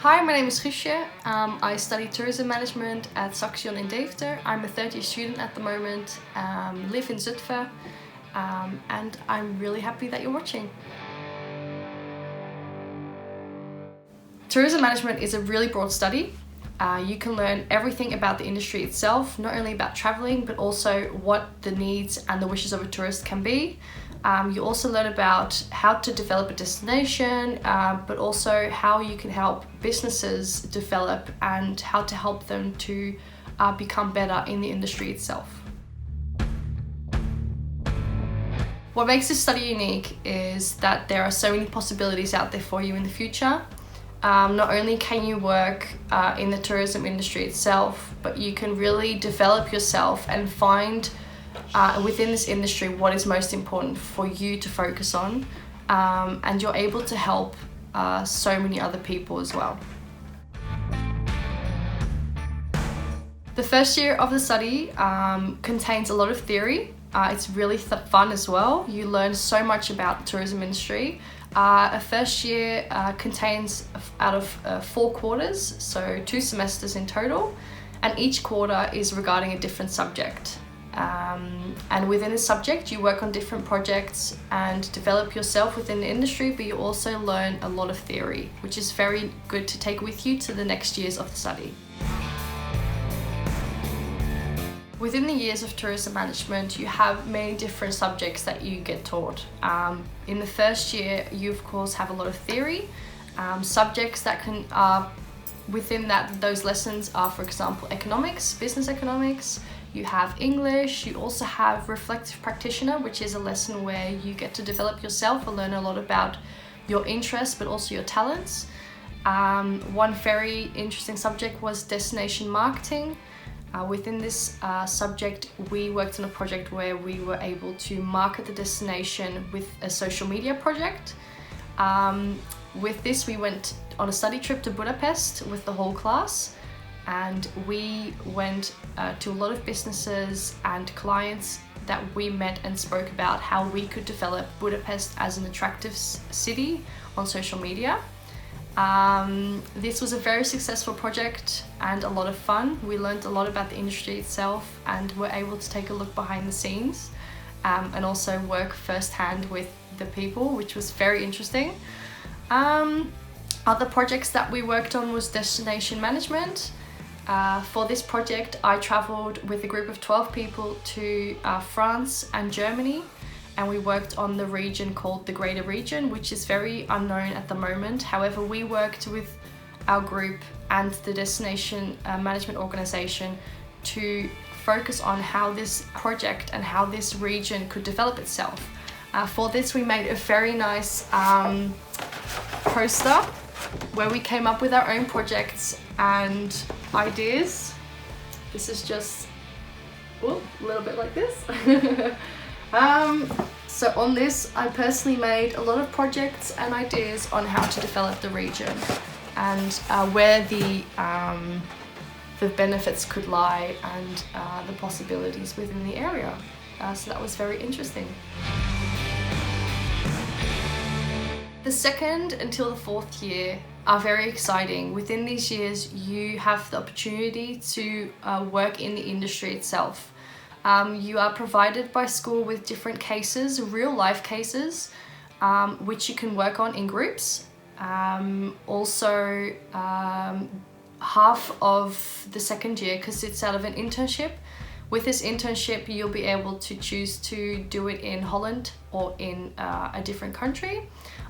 Hi, my name is Guusje. I study tourism management at Saxion in Deventer. I'm a third year student at the moment, live in Zutphen, and I'm really happy that you're watching. Tourism management is a really broad study. You can learn everything about the industry itself, not only about travelling, but also what the needs and the wishes of a tourist can be. You also learn about how to develop a destination, but also how you can help businesses develop and how to help them to become better in the industry itself. What makes this study unique is that there are so many possibilities out there for you in the future. Not only can you work in the tourism industry itself, but you can really develop yourself and find within this industry what is most important for you to focus on, and you're able to help so many other people as well. The first year of the study contains a lot of theory. It's really fun as well. You learn so much about the tourism industry. A first year contains out of 4 quarters, so 2 semesters in total, and each quarter is regarding a different subject. And within the subject you work on different projects and develop yourself within the industry, but you also learn a lot of theory, which is very good to take with you to the next years of the study. Within the years of tourism management, you have many different subjects that you get taught. In the first year, you of course have a lot of theory. Subjects that can, within those lessons are, for example, economics, business economics. You have English. You also have reflective practitioner, which is a lesson where you get to develop yourself and learn a lot about your interests, but also your talents. One very interesting subject was destination marketing. Within this subject, we worked on a project where we were able to market the destination with a social media project. With this, we went on a study trip to Budapest with the whole class, and we went to a lot of businesses and clients that we met and spoke about how we could develop Budapest as an attractive city on social media. This was a very successful project and a lot of fun. We learned a lot about the industry itself and were able to take a look behind the scenes, and also work firsthand with the people, which was very interesting. Other projects that we worked on was destination management. For this project, I travelled with a group of 12 people to France and Germany, and we worked on the region called the Greater Region, which is very unknown at the moment. However, we worked with our group and the destination management organisation to focus on how this project and how this region could develop itself. For this, we made a very nice poster where we came up with our own projects and ideas. This is just a little bit like this. So on this, I personally made a lot of projects and ideas on how to develop the region and where the benefits could lie and the possibilities within the area. So that was very interesting. The second until the 4th year are very exciting. Within these years, you have the opportunity to work in the industry itself. You are provided by school with different cases, real life cases, which you can work on in groups. Also, half of the second year consists out of an internship. With this internship, you'll be able to choose to do it in Holland or in a different country.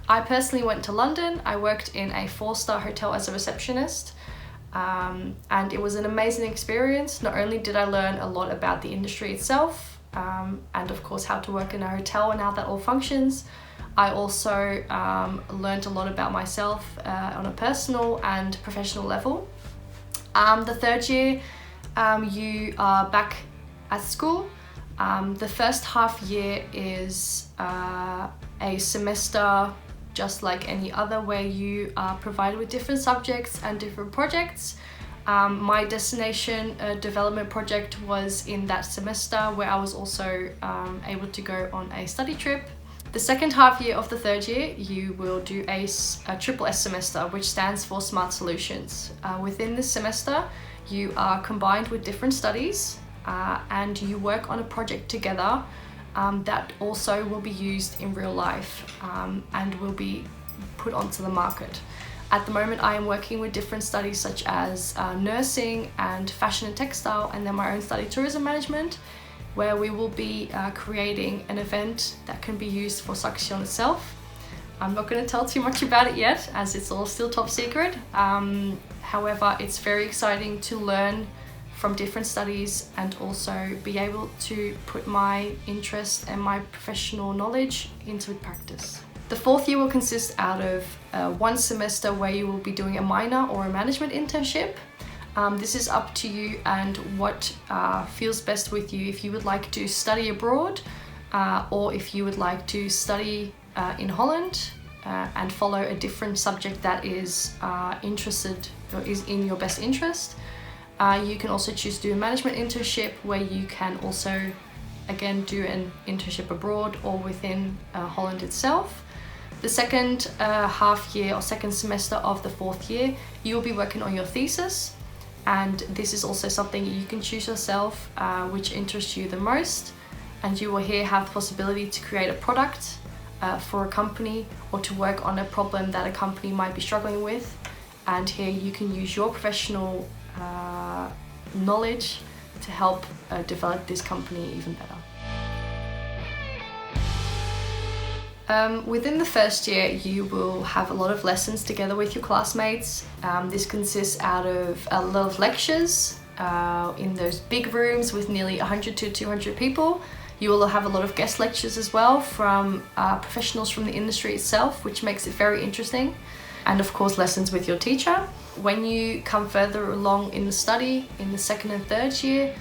I personally went to London. I worked in a 4-star hotel as a receptionist. And it was an amazing experience. Not only did I learn a lot about the industry itself, and of course how to work in a hotel and how that all functions, I also learned a lot about myself on a personal and professional level. The third year, you are back at school. The first half year is a semester just like any other, where you are provided with different subjects and different projects. My destination development project was in that semester, where I was also able to go on a study trip. The second half year of the third year, you will do a triple S semester, which stands for Smart Solutions. Within this semester, you are combined with different studies and you work on a project together that also will be used in real life and will be put onto the market. At the moment, I am working with different studies such as nursing and fashion and textile, and then my own study, tourism management, where we will be creating an event that can be used for Saxion itself. I'm not going to tell too much about it yet, as it's all still top secret. However, it's very exciting to learn from different studies and also be able to put my interest and my professional knowledge into practice. The fourth year will consist out of one semester where you will be doing a minor or a management internship. This is up to you and what feels best with you. If you would like to study abroad or if you would like to study in Holland and follow a different subject that is interested or is in your best interest, you can also choose to do a management internship where you can also again do an internship abroad or within Holland itself. The second half year or second semester of the fourth year, you will be working on your thesis. And this is also something you can choose yourself, which interests you the most. And you will here have the possibility to create a product for a company or to work on a problem that a company might be struggling with. And here you can use your professional knowledge to help develop this company even better. Within the first year, you will have a lot of lessons together with your classmates. This consists out of a lot of lectures in those big rooms with nearly 100 to 200 people. You will have a lot of guest lectures as well from professionals from the industry itself, which makes it very interesting. And of course, lessons with your teacher. When you come further along in the study, in the second and third year,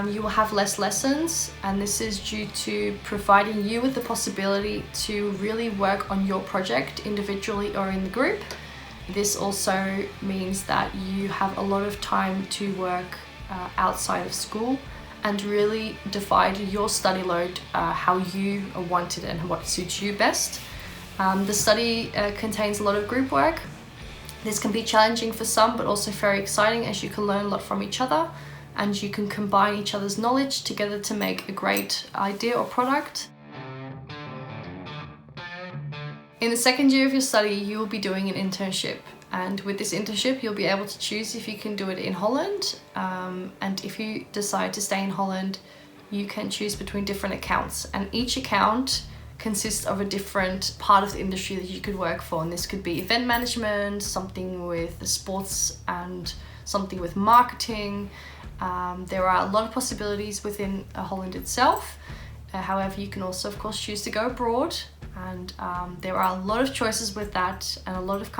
you will have less lessons, and this is due to providing you with the possibility to really work on your project individually or in the group. This also means that you have a lot of time to work outside of school and really divide your study load how you want it and what suits you best. The study contains a lot of group work. This can be challenging for some, but also very exciting as you can learn a lot from each other. And you can combine each other's knowledge together to make a great idea or product. In the second year of your study, you will be doing an internship. And with this internship, you'll be able to choose if you can do it in Holland. And if you decide to stay in Holland, you can choose between different accounts. And each account consists of a different part of the industry that you could work for. And this could be event management, something with the sports, and something with marketing. There are a lot of possibilities within Holland itself. However, you can also, of course, choose to go abroad, and there are a lot of choices with that and a lot of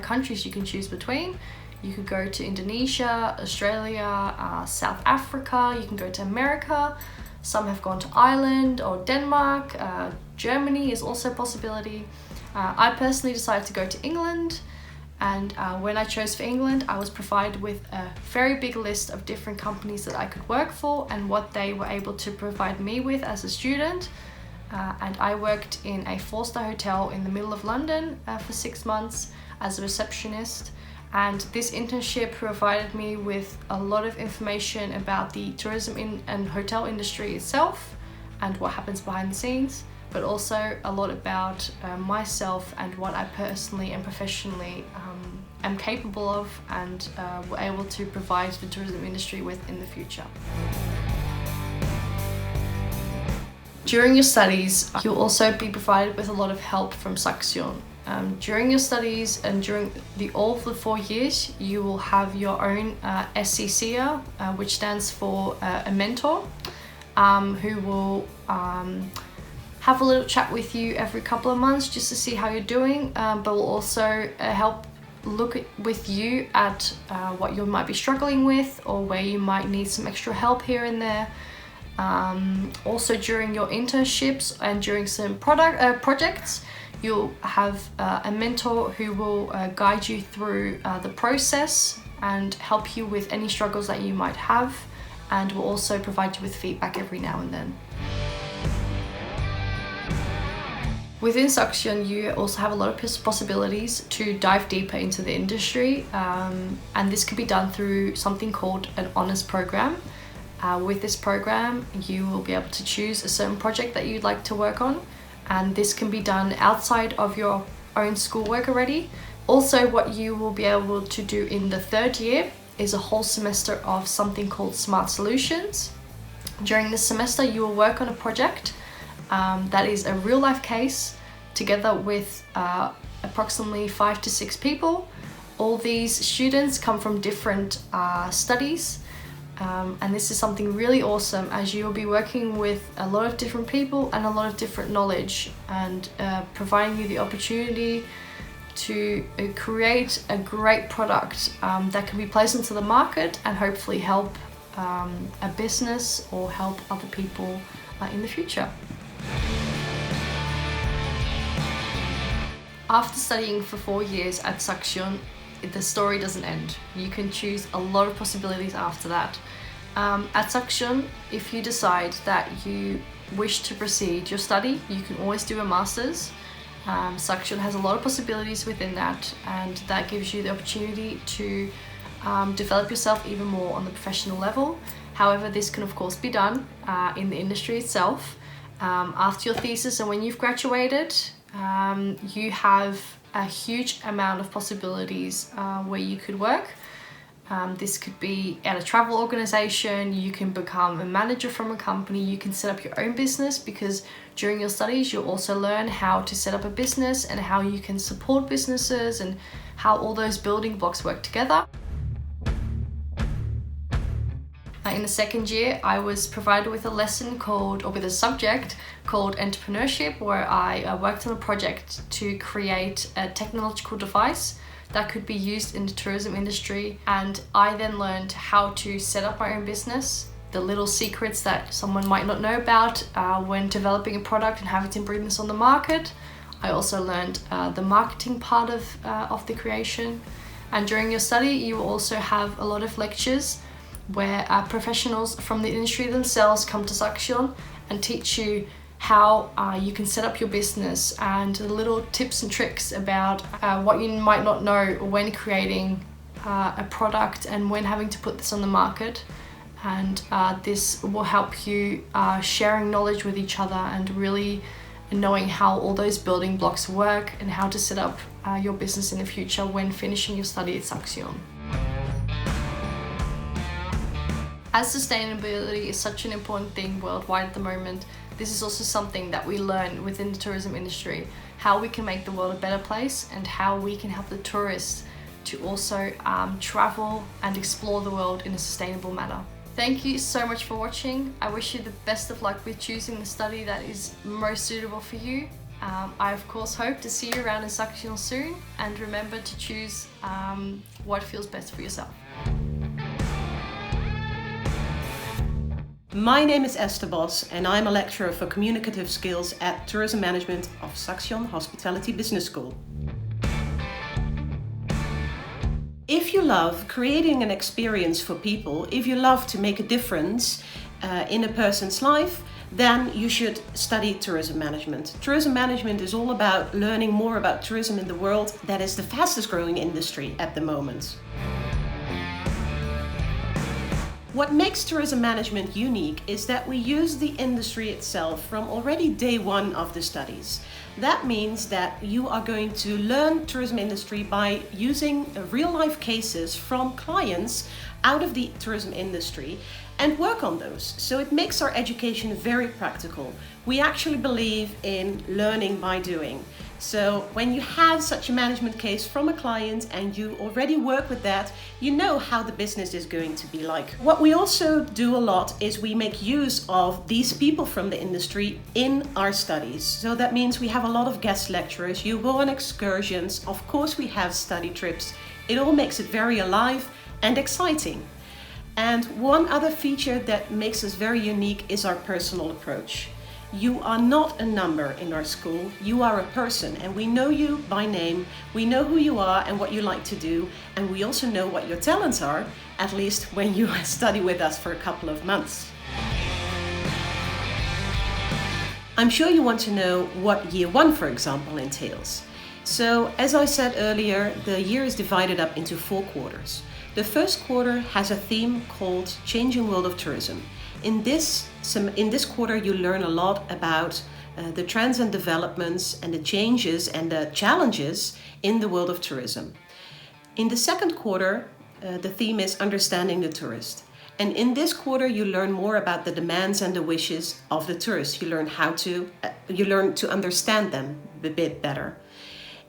countries you can choose between. You could go to Indonesia, Australia, South Africa, you can go to America. Some have gone to Ireland or Denmark. Germany is also a possibility. I personally decided to go to England. And when I chose for England, I was provided with a very big list of different companies that I could work for and what they were able to provide me with as a student. And I worked in a 4-star hotel in the middle of London for 6 months as a receptionist. And this internship provided me with a lot of information about the tourism and hotel industry itself and what happens behind the scenes, but also a lot about myself and what I personally and professionally am capable of and were able to provide the tourism industry with in the future. During your studies, you'll also be provided with a lot of help from Saxion. During your studies and during all of the 4 years, you will have your own SCCA, which stands for a mentor, who will have a little chat with you every couple of months just to see how you're doing, but will also help look with you at what you might be struggling with or where you might need some extra help here and there. Also during your internships and during some projects, you'll have a mentor who will guide you through the process and help you with any struggles that you might have, and will also provide you with feedback every now and then. Within Saxion, you also have a lot of possibilities to dive deeper into the industry, and this can be done through something called an honours program. With this program, you will be able to choose a certain project that you'd like to work on, and this can be done outside of your own schoolwork already. Also, what you will be able to do in the third year is a whole semester of something called Smart Solutions. During this semester, you will work on a project that is a real life case together with approximately 5 to 6 people. All these students come from different studies, and this is something really awesome, as you will be working with a lot of different people and a lot of different knowledge, and providing you the opportunity to create a great product that can be placed into the market and hopefully help a business or help other people in the future. After studying for 4 years at Saxion, the story doesn't end. You can choose a lot of possibilities after that. At Saxion, if you decide that you wish to proceed your study, you can always do a master's. Saxion has a lot of possibilities within that, and that gives you the opportunity to develop yourself even more on the professional level. However, this can of course be done in the industry itself. After your thesis and when you've graduated, you have a huge amount of possibilities where you could work. This could be at a travel organization, you can become a manager from a company, you can set up your own business, because during your studies you'll also learn how to set up a business and how you can support businesses and how all those building blocks work together. In the second year, I was provided with a lesson with a subject called Entrepreneurship, where I worked on a project to create a technological device that could be used in the tourism industry. And I then learned how to set up my own business, the little secrets that someone might not know about when developing a product and having to bring this on the market. I also learned the marketing part of the creation. And during your study, you will also have a lot of lectures where professionals from the industry themselves come to Saxion and teach you how you can set up your business, and the little tips and tricks about what you might not know when creating a product and when having to put this on the market. And this will help you sharing knowledge with each other and really knowing how all those building blocks work and how to set up your business in the future when finishing your study at Saxion. As sustainability is such an important thing worldwide at the moment, this is also something that we learn within the tourism industry, how we can make the world a better place and how we can help the tourists to also travel and explore the world in a sustainable manner. Thank you so much for watching. I wish you the best of luck with choosing the study that is most suitable for you. I of course hope to see you around in Saxion soon, and remember to choose what feels best for yourself. My name is Esther Bos, and I'm a lecturer for communicative skills at Tourism Management of Saxion Hospitality Business School. If you love creating an experience for people, if you love to make a difference in a person's life, then you should study tourism management. Tourism management is all about learning more about tourism in the world that is the fastest growing industry at the moment. What makes tourism management unique is that we use the industry itself from already day one of the studies. That means that you are going to learn tourism industry by using real life cases from clients out of the tourism industry and work on those. So it makes our education very practical. We actually believe in learning by doing. So when you have such a management case from a client and you already work with that, you know how the business is going to be like. What we also do a lot is we make use of these people from the industry in our studies. So that means we have a lot of guest lecturers, you go on excursions, of course we have study trips. It all makes it very alive and exciting. And one other feature that makes us very unique is our personal approach. You are not a number in our school, you are a person, and we know you by name, we know who you are and what you like to do, and we also know what your talents are, at least when you study with us for a couple of months. I'm sure you want to know what year one, for example, entails. So, as I said earlier, the year is divided up into 4 quarters. The first quarter has a theme called Changing World of Tourism. In this quarter, you learn a lot about the trends and developments and the changes and the challenges in the world of tourism. In the second quarter, the theme is Understanding the Tourist. And in this quarter, you learn more about the demands and the wishes of the tourist. You learn to understand them a bit better.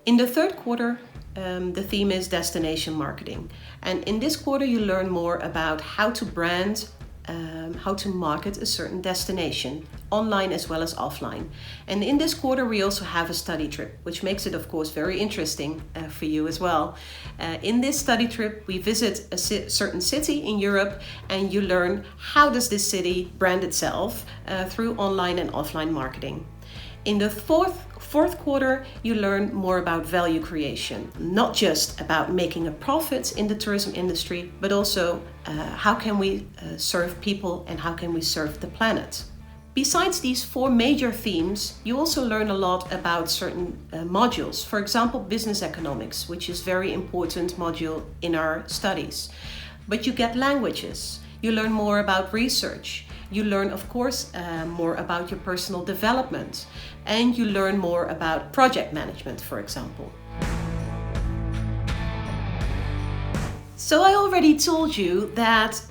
In the third quarter, the theme is Destination Marketing. And in this quarter, you learn more about how to brand, how to market a certain destination, online as well as offline. And in this quarter, we also have a study trip, which makes it, of course, very interesting for you as well. In this study trip, we visit a certain city in Europe, and you learn how does this city brand itself through online and offline marketing. In the fourth quarter, you learn more about value creation, not just about making a profit in the tourism industry, but also how can we serve people and how can we serve the planet. Besides these 4 major themes, you also learn a lot about certain modules. For example, business economics, which is a very important module in our studies. But you get languages, you learn more about research. You learn, of course, more about your personal development, and you learn more about project management, for example. So I already told you that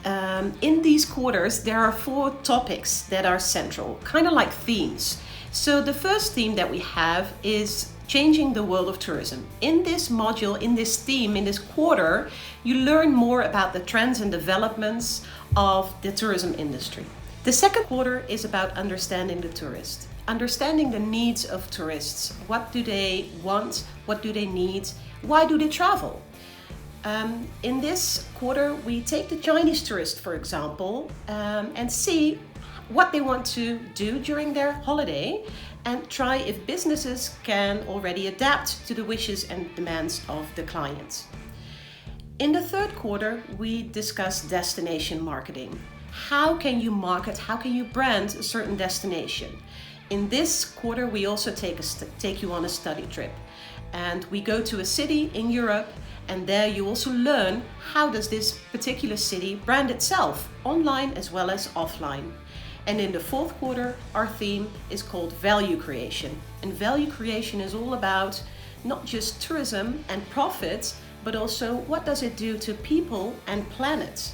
in these quarters there are 4 topics that are central, kind of like themes. So the first theme that we have is Changing the World of Tourism. In this module, in this theme, in this quarter, you learn more about the trends and developments of the tourism industry. The second quarter is about understanding the tourist, understanding the needs of tourists. What do they want? What do they need? Why do they travel? In this quarter, we take the Chinese tourist, for example, and see what they want to do during their holiday and try if businesses can already adapt to the wishes and demands of the clients. In the third quarter, we discuss destination marketing. How can you market, how can you brand a certain destination? In this quarter, we also take you on a study trip. And we go to a city in Europe, and there you also learn how does this particular city brand itself, online as well as offline. And in the fourth quarter, our theme is called value creation. And value creation is all about not just tourism and profits, but also what does it do to people and planet.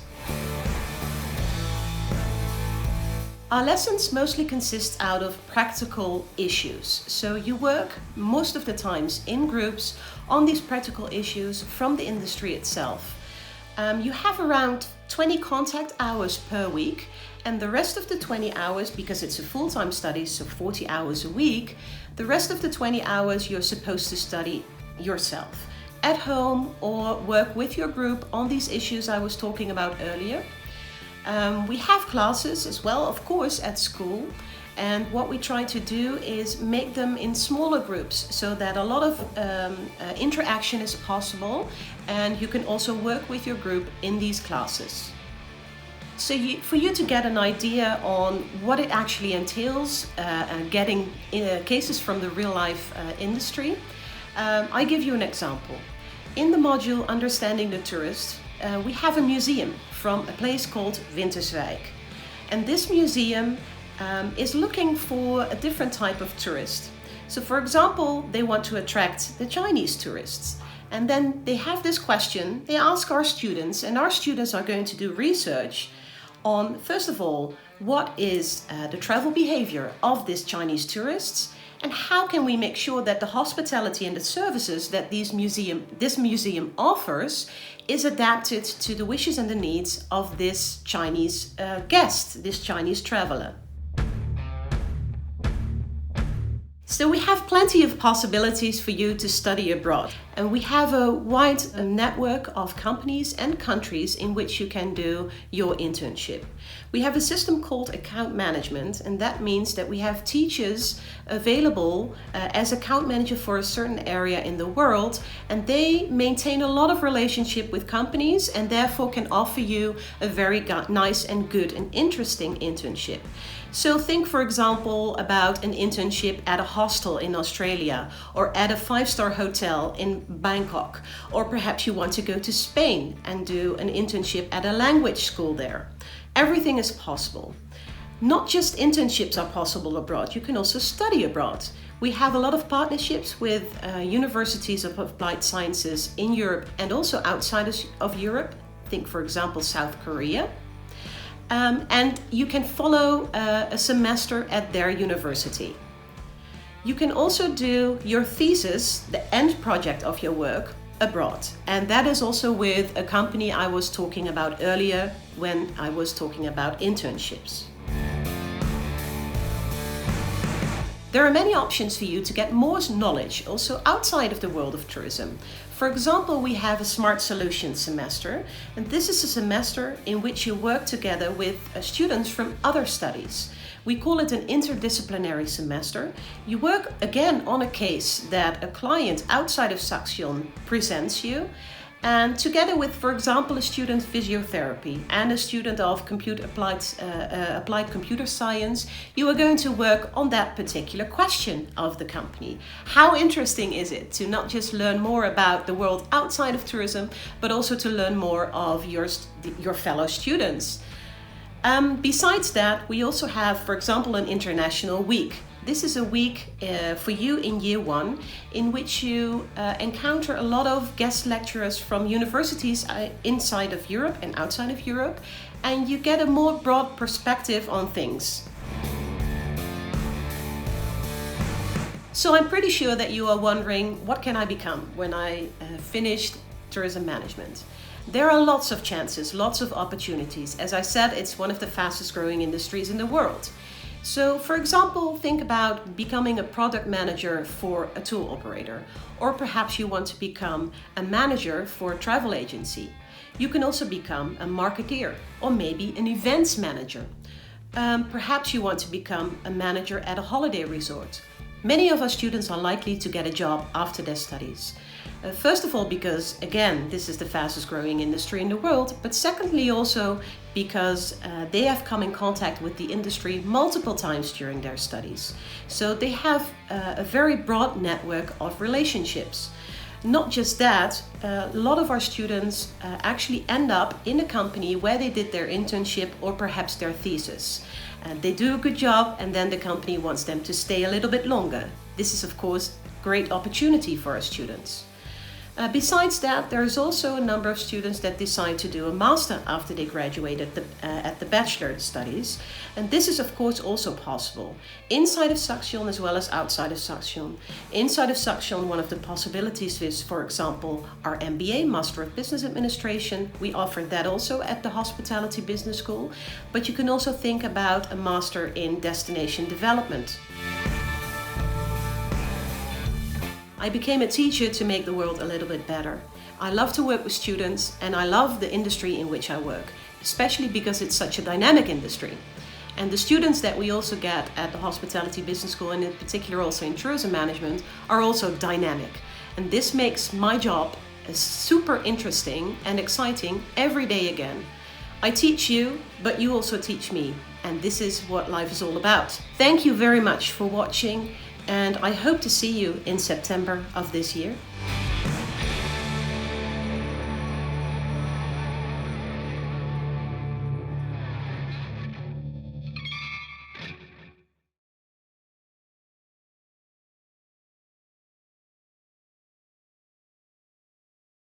Our lessons mostly consist out of practical issues. So you work most of the times in groups on these practical issues from the industry itself. You have around 20 contact hours per week, and the rest of the 20 hours, because it's a full-time study, so 40 hours a week, the rest of the 20 hours you're supposed to study yourself at home or work with your group on these issues I was talking about earlier. We have classes as well, of course, at school, and what we try to do is make them in smaller groups so that a lot of interaction is possible, and you can also work with your group in these classes. So for you to get an idea on what it actually entails, getting cases from the real life industry, I give you an example. In the module Understanding the Tourist, we have a museum from a place called Winterswijk. And this museum is looking for a different type of tourist. So for example, they want to attract the Chinese tourists. And then they have this question, they ask our students, and our students are going to do research on, first of all, what is the travel behavior of these Chinese tourists, and how can we make sure that the hospitality and the services that this museum offers is adapted to the wishes and the needs of this Chinese guest, this Chinese traveler. So we have plenty of possibilities for you to study abroad, and we have a wide network of companies and countries in which you can do your internship. We have a system called account management, and that means that we have teachers available as account manager for a certain area in the world, and they maintain a lot of relationship with companies and therefore can offer you a very nice and good and interesting internship. So think, for example, about an internship at a hostel in Australia or at a 5-star hotel in Bangkok. Or perhaps you want to go to Spain and do an internship at a language school there. Everything is possible. Not just internships are possible abroad, you can also study abroad. We have a lot of partnerships with universities of applied sciences in Europe and also outside of Europe. Think, for example, South Korea. And you can follow a semester at their university. You can also do your thesis, the end project of your work, abroad. And that is also with a company I was talking about earlier when I was talking about internships. There are many options for you to get more knowledge also outside of the world of tourism. For example, we have a Smart Solutions semester, and this is a semester in which you work together with students from other studies. We call it an interdisciplinary semester. You work again on a case that a client outside of Saxion presents you, and together with, for example, a student physiotherapy and a student of applied computer science, you are going to work on that particular question of the company. How interesting is it to not just learn more about the world outside of tourism, but also to learn more of your fellow students? Besides that, we also have, for example, an international week. This is a week for you in year 1 in which you encounter a lot of guest lecturers from universities inside of Europe and outside of Europe, and you get a more broad perspective on things. So I'm pretty sure that you are wondering, what can I become when I finished tourism management? There are lots of chances, lots of opportunities. As I said, it's one of the fastest growing industries in the world. So, for example, think about becoming a product manager for a tour operator, or perhaps you want to become a manager for a travel agency. You can also become a marketeer, or maybe an events manager. Perhaps you want to become a manager at a holiday resort. Many of our students are likely to get a job after their studies. First of all, because again, this is the fastest growing industry in the world, but secondly also because they have come in contact with the industry multiple times during their studies. So they have a very broad network of relationships. Not just that, a lot of our students actually end up in a company where they did their internship or perhaps their thesis. They do a good job and then the company wants them to stay a little bit longer. This is of course a great opportunity for our students. Besides that, there is also a number of students that decide to do a master after they graduate at the bachelor studies. And this is of course also possible inside of Saxion as well as outside of Saxion. Inside of Saxion, one of the possibilities is, for example, our MBA, Master of Business Administration. We offer that also at the Hospitality Business School, but you can also think about a master in destination development. I became a teacher to make the world a little bit better. I love to work with students and I love the industry in which I work, especially because it's such a dynamic industry. And the students that we also get at the Hospitality Business School, and in particular also in tourism management, are also dynamic. And this makes my job super interesting and exciting every day again. I teach you, but you also teach me. And this is what life is all about. Thank you very much for watching. And I hope to see you in September of this year.